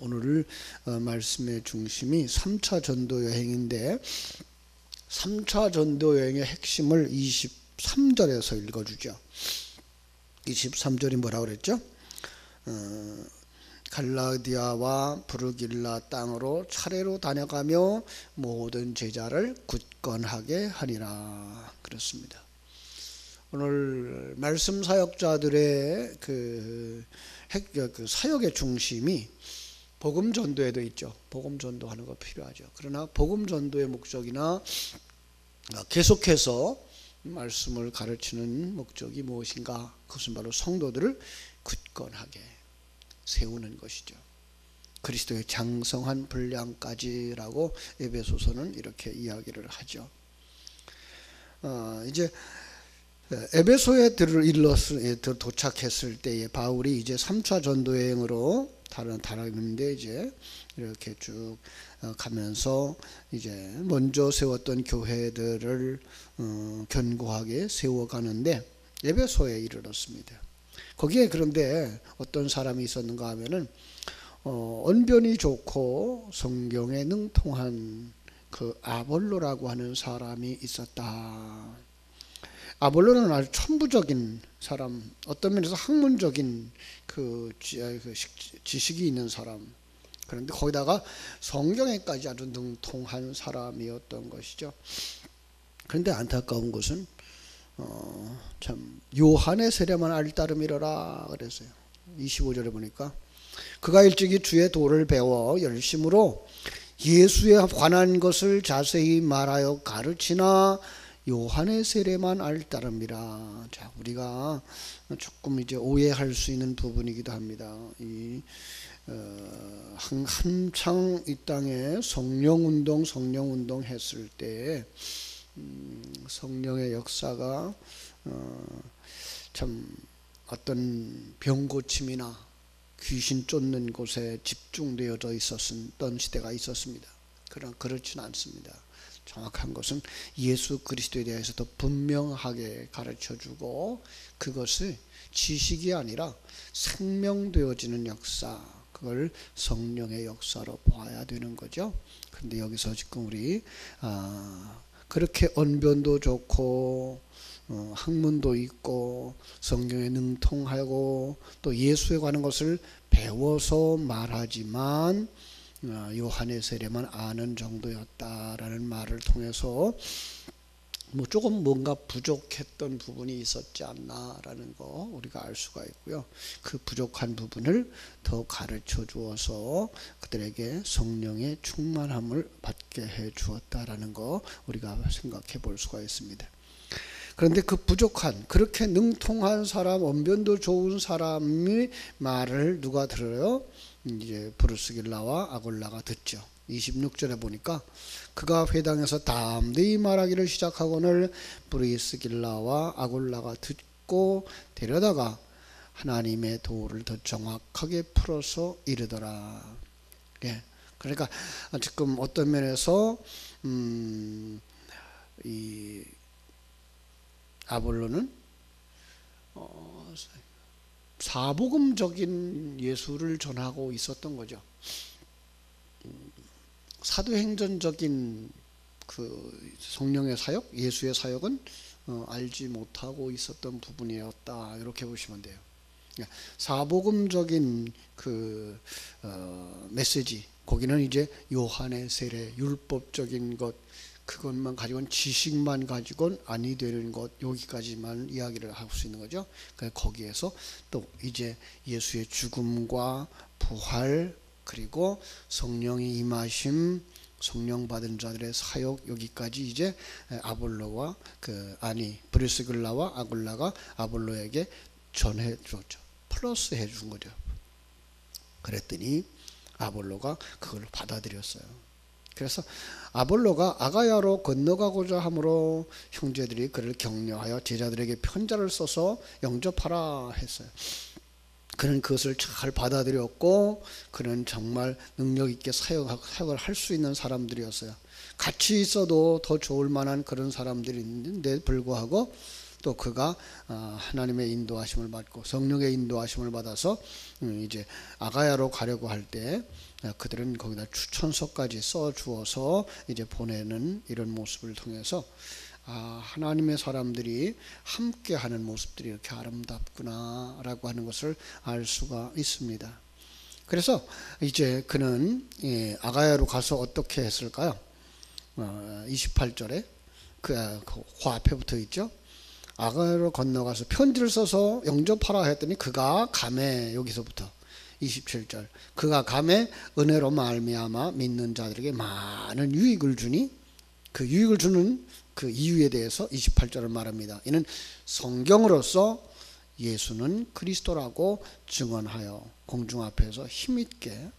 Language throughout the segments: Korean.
오늘 말씀의 중심이 3차 전도 여행인데 3차 전도 여행의 핵심을 23절에서 읽어주죠. 23절이 뭐라고 그랬죠? 갈라디아와 브르길라 땅으로 차례로 다녀가며 모든 제자를 굳건하게 하리라. 그렇습니다. 오늘 말씀 사역자들의 그 사역의 중심이 복음 전도에도 있죠. 복음 전도하는 거 필요하죠. 그러나 복음 전도의 목적이나 계속해서 말씀을 가르치는 목적이 무엇인가? 그것은 바로 성도들을 굳건하게 세우는 것이죠. 그리스도의 장성한 분량까지라고 에베소서는 이렇게 이야기를 하죠. 이제 에베소에 도착했을 때에 바울이 이제 3차 전도 여행으로 다르는데 이제 이렇게 쭉 가면서 이제 먼저 세웠던 교회들을 견고하게 세워가는데 에베소에 이르렀습니다. 거기에 그런데 어떤 사람이 있었는가 하면은 언변이 좋고 성경에 능통한 그 아볼로라고 하는 사람이 있었다. 아볼로는 아주 천부적인 사람, 어떤 면에서 학문적인 그 지식이 있는 사람, 그런데 거기다가 성경에까지 아주 능통한 사람이었던 것이죠. 그런데 안타까운 것은 참 요한의 세례만 알따름이러라 그랬어요. 25절에 보니까 그가 일찍이 주의 도를 배워 열심으로 예수에 관한 것을 자세히 말하여 가르치나 요한의 세례만 알따름이라. 자, 우리가 조금 이제 오해할 수 있는 부분이기도 합니다. 한창 이 땅에 성령운동 했을 때 성령의 역사가 참 어떤 병고침이나 귀신 쫓는 곳에 집중되어져 있었던 시대가 있었습니다. 그러나 그렇지는 않습니다. 정확한 것은 예수 그리스도에 대해서 더 분명하게 가르쳐주고 그것이 지식이 아니라 생명되어지는 역사, 그걸 성령의 역사로 보아야 되는 거죠. 그런데 여기서 지금 우리 그렇게 언변도 좋고 학문도 있고 성경에 능통하고 또 예수에 관한 것을 배워서 말하지만 요한의 세례만 아는 정도였다라는 말을 통해서 조금 뭔가 부족했던 부분이 있었지 않나라는 거 우리가 알 수가 있고요. 그 부족한 부분을 더 가르쳐 주어서 그들에게 성령의 충만함을 받게 해 주었다라는 거 우리가 생각해 볼 수가 있습니다. 그런데 그 부족한, 그렇게 능통한 사람, 언변도 좋은 사람의 말을 누가 들어요? 이제 브루스길라와 아골라가 듣죠. 26절에 보니까 그가 회당에서 담대히 말하기를 시작하거늘 브루스길라와 아골라가 듣고 데려다가 하나님의 도를 더 정확하게 풀어서 이르더라. 예. 그러니까 지금 어떤 면에서 이 아볼로는 사복음적인 예수를 전하고 있었던 거죠. 사도행전적인 그 성령의 사역, 예수의 사역은 알지 못하고 있었던 부분이었다. 이렇게 보시면 돼요. 사복음적인 그 메시지, 거기는 이제 요한의 세례, 율법적인 것, 그것만 가지고는 지식만 가지고는 아니 되는 것, 여기까지만 이야기를 할 수 있는 거죠. 거기에서 또 이제 예수의 죽음과 부활, 그리고 성령의 임하심, 성령 받은 자들의 사역, 여기까지 이제 아볼로와 브리스길라와 아굴라가 아볼로에게 전해 줬죠. 플러스 해 준 거죠. 그랬더니 아볼로가 그걸 받아들였어요. 그래서 아볼로가 아가야로 건너가고자 하므로 형제들이 그를 격려하여 제자들에게 편지를 써서 영접하라 했어요. 그는 그것을 잘 받아들였고 그는 정말 능력 있게 사역을 할 수 있는 사람들이었어요. 같이 있어도 더 좋을 만한 그런 사람들이 있는데 불구하고 또 그가 하나님의 인도하심을 받고 성령의 인도하심을 받아서 이제 아가야로 가려고 할 때 그들은 거기다 추천서까지 써 주어서 이제 보내는 이런 모습을 통해서 하나님의 사람들이 함께하는 모습들이 이렇게 아름답구나라고 하는 것을 알 수가 있습니다. 그래서 이제 그는 아가야로 가서 어떻게 했을까요? 28절에 그 앞에 붙어 있죠. 아가야로 건너가서 편지를 써서 영접하라 했더니 그가 감에, 여기서부터 27절, 그가 감에 은혜로 말미암아 믿는 자들에게 많은 유익을 주니, 그 유익을 주는 그 이유에 대해서 28절을 말합니다. 이는 성경으로서 예수는 그리스도라고 증언하여 공중 앞에서 힘있게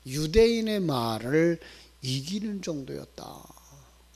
유대인의 말을 이기는 정도였다.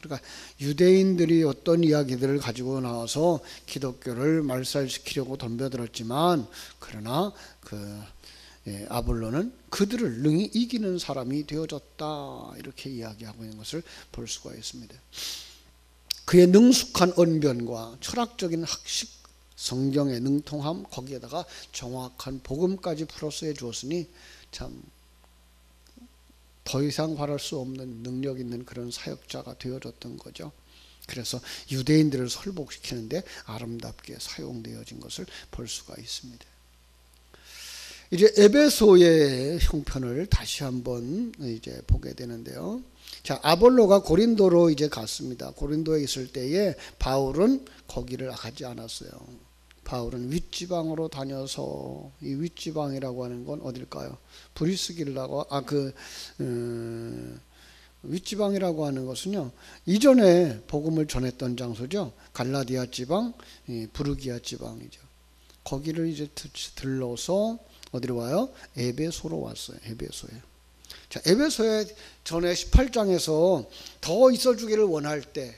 그러니까 유대인들이 어떤 이야기들을 가지고 나와서 기독교를 말살시키려고 덤벼들었지만, 그러나 아볼로는 그들을 능히 이기는 사람이 되어졌다, 이렇게 이야기하고 있는 것을 볼 수가 있습니다. 그의 능숙한 언변과 철학적인 학식, 성경의 능통함, 거기에다가 정확한 복음까지 플러스 해 주었으니 참 더 이상 바랄 수 없는 능력 있는 그런 사역자가 되어졌던 거죠. 그래서 유대인들을 설복시키는데 아름답게 사용되어진 것을 볼 수가 있습니다. 이제 에베소의 형편을 다시 한번 이제 보게 되는데요. 자, 아볼로가 고린도로 이제 갔습니다. 고린도에 있을 때에 바울은 거기를 가지 않았어요. 바울은 윗지방으로 다녀서, 이 윗지방이라고 하는 건 어딜까요? 브리스길라고, 윗지방이라고 하는 것은요, 이전에 복음을 전했던 장소죠. 갈라디아 지방, 부르기아 지방이죠. 거기를 이제 들러서 어디로 와요? 에베소로 왔어요. 에베소에. 자, 에베소에 전에 18장에서 더 있어주기를 원할 때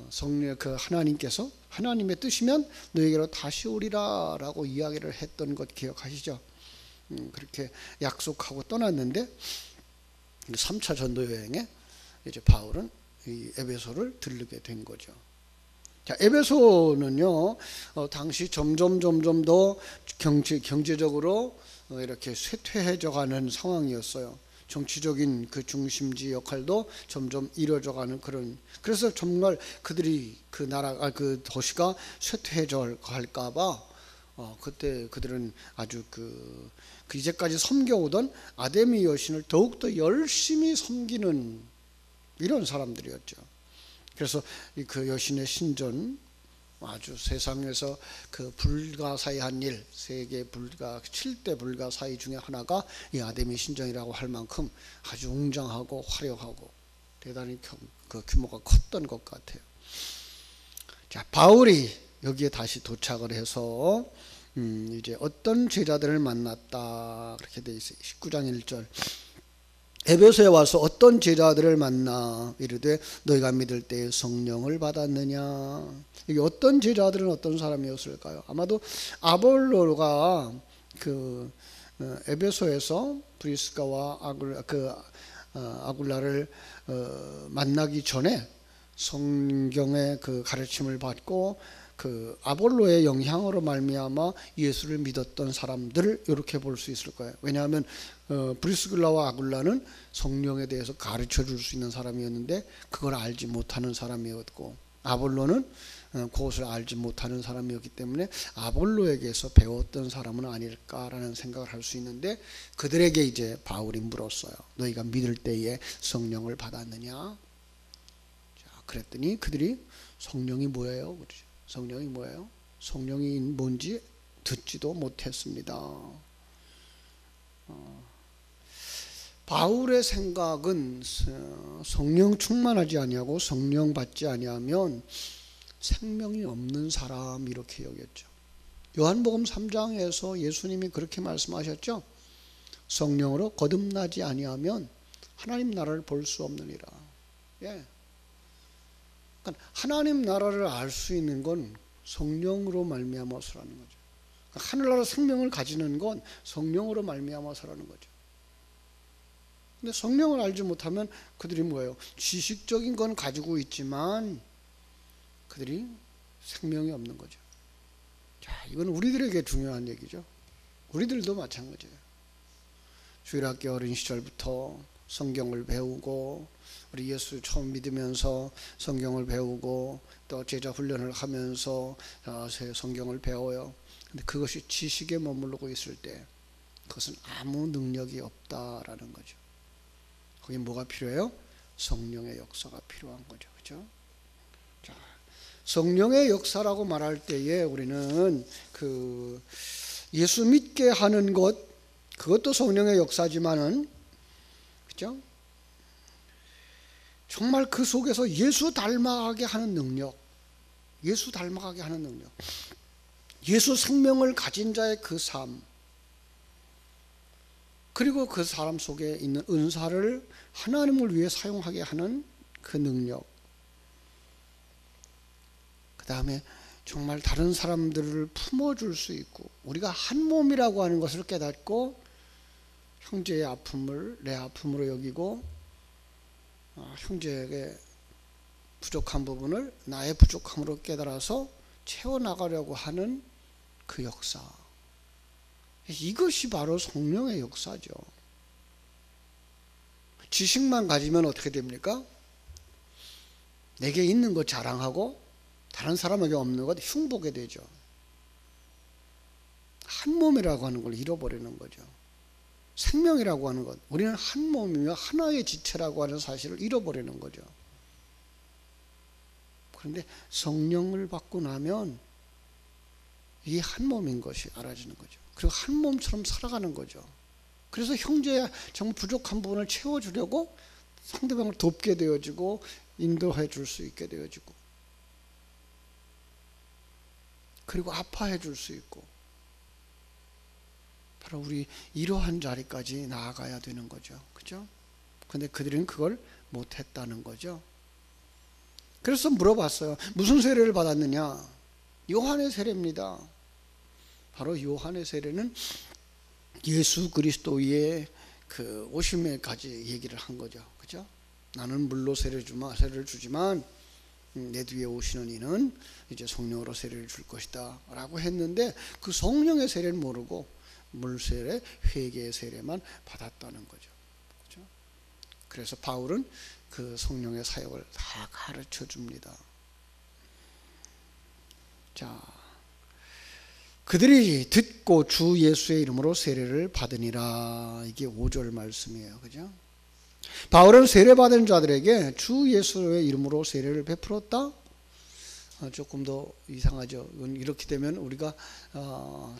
성령 하나님께서 하나님의 뜻이면 너에게로 다시 오리라 라고 이야기를 했던 것 기억하시죠? 그렇게 약속하고 떠났는데 3차 전도 여행에 이제 바울은 이 에베소를 들르게 된 거죠. 자, 에베소는요, 당시 점점 더 경제적으로 이렇게 쇠퇴해져 가는 상황이었어요. 정치적인 그 중심지 역할도 점점 이루어져가는 그런, 그래서 정말 그들이 그 도시가 쇠퇴해져 갈까봐 그때 그들은 아주 그 이제까지 섬겨오던 아데미 여신을 더욱더 열심히 섬기는 이런 사람들이었죠. 그래서 그 여신의 신전, 아주 세상에서 그 불가사의한 일, 세계 7대 불가사의 중에 하나가 이 아데미 신전이라고 할 만큼 아주 웅장하고 화려하고 대단히 그 규모가 컸던 것 같아요. 자, 바울이 여기에 다시 도착을 해서 이제 어떤 제자들을 만났다, 그렇게 돼 있어요. 19장 1절. 에베소에 와서 어떤 제자들을 만나 이르되 너희가 믿을 때에 성령을 받았느냐. 이게 어떤 제자들은 어떤 사람이었을까요? 아마도 아볼로가 그 에베소에서 브리스가와 아굴라를 만나기 전에 성경의 그 가르침을 받고 그 아볼로의 영향으로 말미암아 예수를 믿었던 사람들을 이렇게 볼 수 있을 거예요. 왜냐하면 브리스길라와 아굴라는 성령에 대해서 가르쳐 줄 수 있는 사람이었는데 그걸 알지 못하는 사람이었고, 아볼로는 그것을 알지 못하는 사람이었기 때문에 아볼로에게서 배웠던 사람은 아닐까라는 생각을 할 수 있는데, 그들에게 이제 바울이 물었어요. 너희가 믿을 때에 성령을 받았느냐? 자, 그랬더니 그들이 성령이 뭐예요? 그러죠. 성령이 뭐예요? 성령이 뭔지 듣지도 못했습니다. 바울의 생각은 성령 충만하지 아니하고 성령 받지 아니하면 생명이 없는 사람, 이렇게 여겼죠. 요한복음 3장에서 예수님이 그렇게 말씀하셨죠. 성령으로 거듭나지 아니하면 하나님 나라를 볼 수 없느니라. 예. 그러니까 하나님 나라를 알 수 있는 건 성령으로 말미암아서라는 거죠. 그러니까 하늘나라 생명을 가지는 건 성령으로 말미암아서라는 거죠. 근데 성령을 알지 못하면 그들이 뭐예요? 지식적인 건 가지고 있지만 그들이 생명이 없는 거죠. 자, 이건 우리들에게 중요한 얘기죠. 우리들도 마찬가지예요. 주일학교 어린 시절부터 성경을 배우고 우리 예수 처음 믿으면서 성경을 배우고 또 제자 훈련을 하면서 성경을 배워요. 근데 그것이 지식에 머무르고 있을 때 그것은 아무 능력이 없다라는 거죠. 거기 뭐가 필요해요? 성령의 역사가 필요한 거죠. 그죠? 자, 성령의 역사라고 말할 때에 우리는 그 예수 믿게 하는 것, 그것도 성령의 역사지만은, 그죠? 정말 그 속에서 예수 닮아가게 하는 능력, 예수 닮아가게 하는 능력, 예수 생명을 가진 자의 그 삶, 그리고 그 사람 속에 있는 은사를 하나님을 위해 사용하게 하는 그 능력, 그 다음에 정말 다른 사람들을 품어줄 수 있고, 우리가 한 몸이라고 하는 것을 깨닫고 형제의 아픔을 내 아픔으로 여기고 형제에게 부족한 부분을 나의 부족함으로 깨달아서 채워나가려고 하는 그 역사, 이것이 바로 성령의 역사죠. 지식만 가지면 어떻게 됩니까? 내게 있는 것 자랑하고 다른 사람에게 없는 것 흉보게 되죠. 한 몸이라고 하는 걸 잃어버리는 거죠. 생명이라고 하는 것, 우리는 한 몸이며 하나의 지체라고 하는 사실을 잃어버리는 거죠. 그런데 성령을 받고 나면 이 한 몸인 것이 알아지는 거죠. 그리고 한 몸처럼 살아가는 거죠. 그래서 형제의 정말 부족한 부분을 채워주려고 상대방을 돕게 되어지고 인도해 줄 수 있게 되어지고, 그리고 아파해 줄 수 있고, 바로 우리 이러한 자리까지 나아가야 되는 거죠. 그죠? 근데 그들은 그걸 못했다는 거죠. 그래서 물어봤어요. 무슨 세례를 받았느냐? 요한의 세례입니다. 바로 요한의 세례는 예수 그리스도의 그 오심에까지 얘기를 한 거죠. 그죠? 나는 물로 세례를 주지만 내 뒤에 오시는 이는 이제 성령으로 세례를 줄 것이다 라고 했는데, 그 성령의 세례는 모르고 물세례, 회개의 세례만 받았다는 거죠. 그죠? 그래서 바울은 그 성령의 사역을 다 가르쳐 줍니다. 자, 그들이 듣고 주 예수의 이름으로 세례를 받으니라. 이게 5절 말씀이에요. 그죠? 바울은 세례받은 자들에게 주 예수의 이름으로 세례를 베풀었다? 조금 더 이상하죠. 이렇게 되면 우리가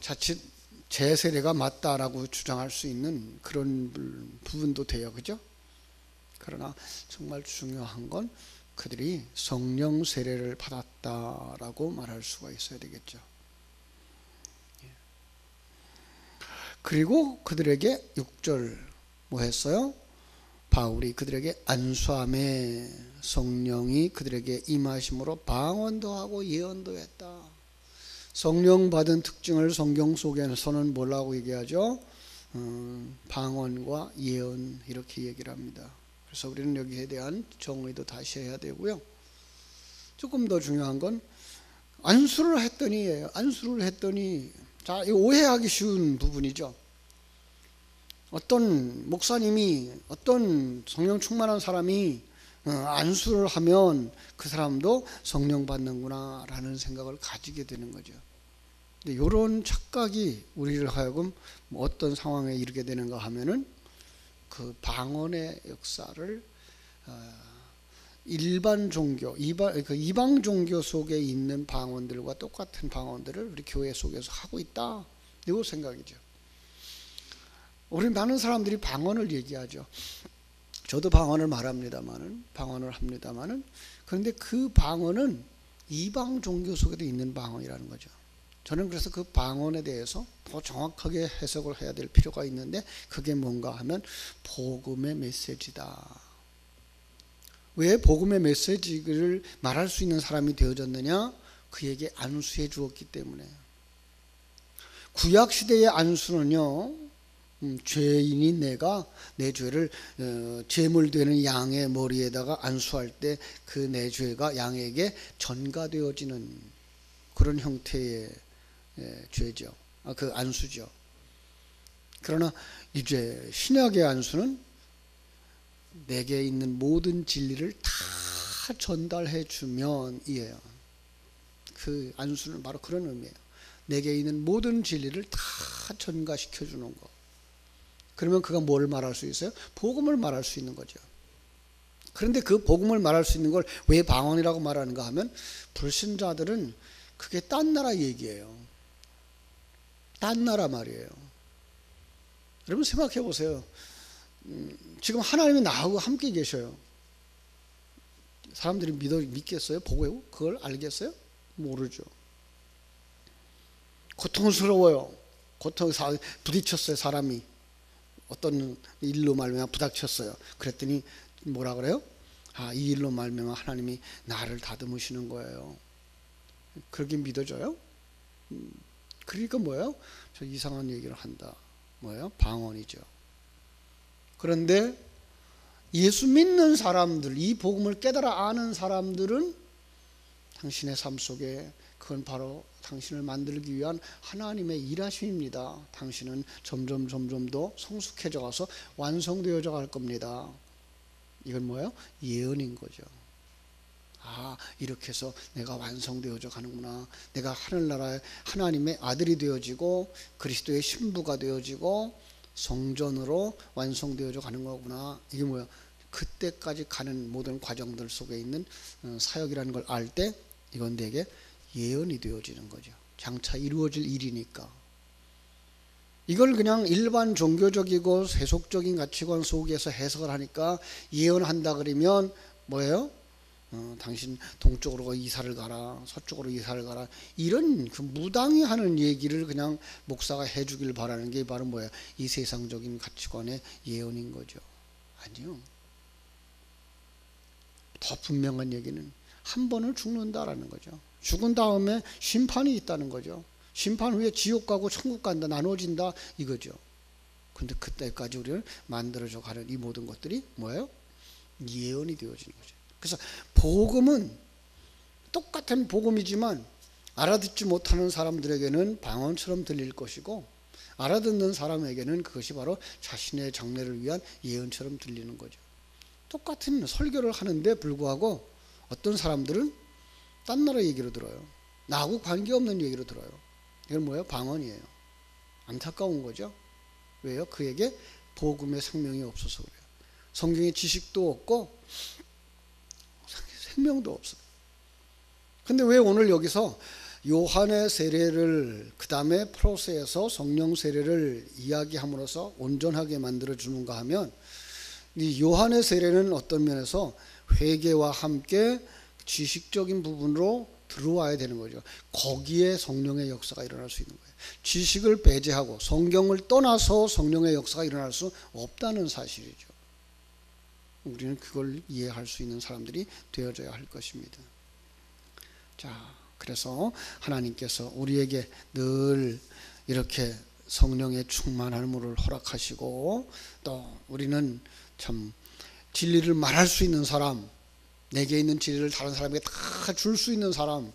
자칫 제 세례가 맞다라고 주장할 수 있는 그런 부분도 돼요. 그죠? 그러나 정말 중요한 건 그들이 성령 세례를 받았다라고 말할 수가 있어야 되겠죠. 그리고 그들에게 6절 뭐 했어요? 바울이 그들에게 안수함에 성령이 그들에게 임하심으로 방언도 하고 예언도 했다. 성령 받은 특징을 성경 속에서는 뭐라고 얘기하죠? 방언과 예언, 이렇게 얘기를 합니다. 그래서 우리는 여기에 대한 정의도 다시 해야 되고요. 조금 더 중요한 건 안수를 했더니예요. 안수를 했더니, 자, 이거 오해하기 쉬운 부분이죠. 어떤 목사님이, 어떤 성령 충만한 사람이 안수를 하면 그 사람도 성령 받는구나 라는 생각을 가지게 되는 거죠. 근데 이런 착각이 우리를 하여금 어떤 상황에 이르게 되는가 하면은 그 방언의 역사를 일반 종교, 이방 종교 속에 있는 방언들과 똑같은 방언들을 우리 교회 속에서 하고 있다, 이거 생각이죠. 우리 많은 사람들이 방언을 얘기하죠. 저도 방언을 말합니다만은, 방언을 합니다만은, 그런데 그 방언은 이방 종교 속에도 있는 방언이라는 거죠. 저는 그래서 그 방언에 대해서 더 정확하게 해석을 해야 될 필요가 있는데, 그게 뭔가 하면 복음의 메시지다. 왜 복음의 메시지를 말할 수 있는 사람이 되어졌느냐? 그에게 안수해 주었기 때문에. 구약시대의 안수는요, 죄인이 내가 내 죄를 제물되는 양의 머리에다가 안수할 때 그 내 죄가 양에게 전가되어지는 그런 형태의 죄죠. 그 안수죠. 그러나 이제 신약의 안수는 내게 있는 모든 진리를 다 전달해 주면 이에요. 그 안수는 바로 그런 의미예요. 내게 있는 모든 진리를 다 전가시켜 주는 거. 그러면 그가 뭘 말할 수 있어요? 복음을 말할 수 있는 거죠. 그런데 그 복음을 말할 수 있는 걸 왜 방언이라고 말하는가 하면 불신자들은 그게 딴 나라 얘기예요. 딴 나라 말이에요. 여러분 생각해 보세요. 지금 하나님이 나하고 함께 계셔요. 사람들이 믿겠어요? 보고 그걸 알겠어요? 모르죠. 고통스러워요. 부딪혔어요. 사람이 어떤 일로 말미암아 부닥쳤어요. 그랬더니 뭐라 그래요? 이 일로 말미암아 하나님이 나를 다듬으시는 거예요. 그렇게 믿어져요? 그러니까 뭐예요? 저 이상한 얘기를 한다. 뭐예요? 방언이죠. 그런데 예수 믿는 사람들, 이 복음을 깨달아 아는 사람들은 당신의 삶 속에 그건 바로 당신을 만들기 위한 하나님의 일하심입니다. 당신은 점점 더 성숙해져 가서 완성되어져 갈 겁니다. 이건 뭐예요? 예언인 거죠. 이렇게 해서 내가 완성되어져 가는구나. 내가 하늘나라의 하나님의 아들이 되어지고 그리스도의 신부가 되어지고 성전으로 완성되어져 가는 거구나. 이게 뭐야? 그때까지 가는 모든 과정들 속에 있는 사역이라는 걸 알 때 이건 내게 예언이 되어지는 거죠. 장차 이루어질 일이니까. 이걸 그냥 일반 종교적이고 세속적인 가치관 속에서 해석을 하니까 예언한다 그러면 뭐예요? 당신 동쪽으로 이사를 가라, 서쪽으로 이사를 가라, 이런 그 무당이 하는 얘기를 그냥 목사가 해주길 바라는 게 바로 뭐예요? 이 세상적인 가치관의 예언인 거죠. 아니요. 더 분명한 얘기는 한 번은 죽는다라는 거죠. 죽은 다음에 심판이 있다는 거죠. 심판 후에 지옥 가고 천국 간다, 나눠진다 이거죠. 근데 그때까지 우리를 만들어져 가는 이 모든 것들이 뭐예요? 예언이 되어지는 거죠. 그래서 복음은 똑같은 복음이지만 알아듣지 못하는 사람들에게는 방언처럼 들릴 것이고 알아듣는 사람에게는 그것이 바로 자신의 장래를 위한 예언처럼 들리는 거죠. 똑같은 설교를 하는데 불구하고 어떤 사람들은 딴 나라 얘기로 들어요. 나하고 관계없는 얘기로 들어요. 이건 뭐예요? 방언이에요. 안타까운 거죠. 왜요? 그에게 복음의 생명이 없어서 그래요. 성경의 지식도 없고 생명도 없어요. 근데 왜 오늘 여기서 요한의 세례를 그 다음에 프로세에서 성령 세례를 이야기함으로써 온전하게 만들어 주는가 하면 이 요한의 세례는 어떤 면에서 회개와 함께 지식적인 부분으로 들어와야 되는 거죠. 거기에 성령의 역사가 일어날 수 있는 거예요. 지식을 배제하고 성경을 떠나서 성령의 역사가 일어날 수 없다는 사실이죠. 우리는 그걸 이해할 수 있는 사람들이 되어져야 할 것입니다. 자, 그래서 하나님께서 우리에게 늘 이렇게 성령의 충만함을 허락하시고 또 우리는 참 진리를 말할 수 있는 사람, 내게 있는 진리를 다른 사람에게 다 줄 수 있는 사람,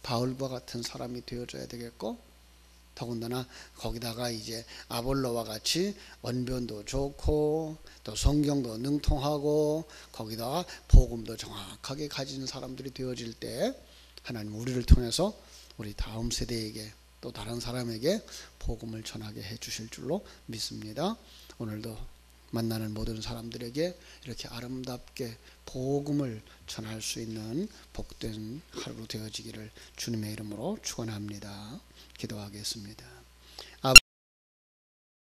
바울과 같은 사람이 되어져야 되겠고 더군다나 거기다가 이제 아볼로와 같이 언변도 좋고 또 성경도 능통하고 거기다가 복음도 정확하게 가진 사람들이 되어질 때 하나님 우리를 통해서 우리 다음 세대에게 또 다른 사람에게 복음을 전하게 해 주실 줄로 믿습니다. 오늘도 만나는 모든 사람들에게 이렇게 아름답게 복음을 전할 수 있는 복된 하루 되어지기를 주님의 이름으로 축원합니다. 기도하겠습니다.